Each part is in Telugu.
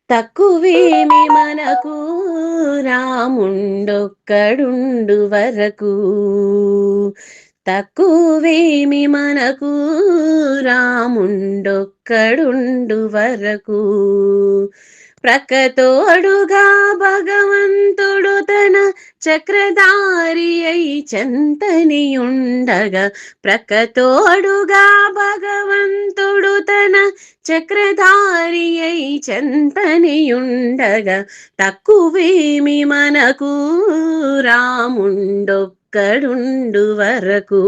తక్కువేమి మనకు రాముండొక్కడుండు వరకు. తక్కువేమి మనకు రాముండొక్కడుండు వరకు. ప్రక్కతోడుగా భగవంతుడు తన చక్రధారి అయి చెంతనియుండగా. ప్రక్కతోడుగా భగవంతుడు తన చక్రధారి అయి చెంతనియుండగా. తక్కువేమి మనకు రాముండొక్కడుండు వరకు.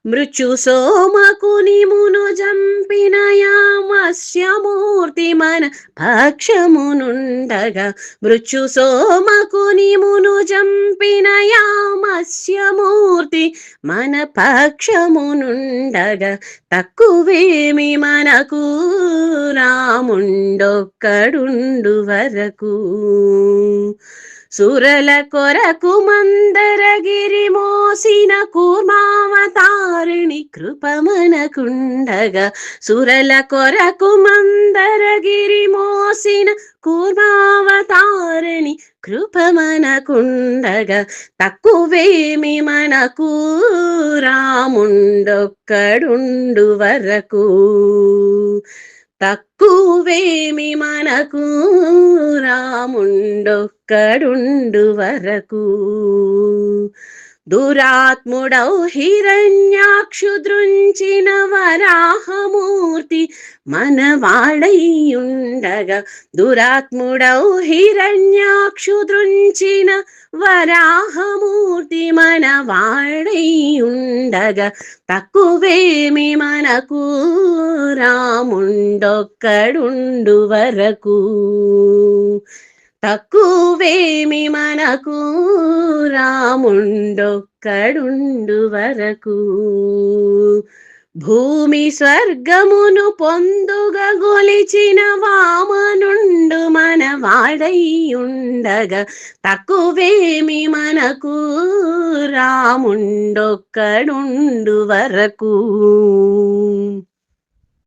మృత్యు సోమకుని మును జంపిన యామస్యమూర్తి మన పక్షమునుండగా. మృత్యు సోమకుని మును జంపిన యామస్యమూర్తి మన పక్షమునుండగా. తక్కువేమి మనకు రాముండొక్కడుండు వరకు. సురల కొరకు మందరగిరి మోసిన కూర్మావతారిణి కృపమనకుండగా. సురల కొరకు మందరగిరి మోసిన కూర్మావతారిణి కృపమనకుండగా. తక్కువేమి మనకు రాముండొక్కడుండు వరకు. తక్కువేమి మనకు రాముండొక్కడుండు వరకు. దురాత్ముడౌ హిరణ్యాక్షు దృంచిన వరాహమూర్తి మనవాడైయుండగా. దురాత్ముడౌ హిరణ్యాక్షు దృంచిన వరాహమూర్తి మనవాడైయుండగా. తక్కువేమి మనకు రాముండొక్కడుండు వరకు. తక్కువేమి మనకు రాముండొక్కడుండు వరకు. భూమి స్వర్గమును పొందుగా గొలిచిన వామనుండు మనవాడైయుండగా. తక్కువేమి మనకు రాముండొక్కడుండు వరకు.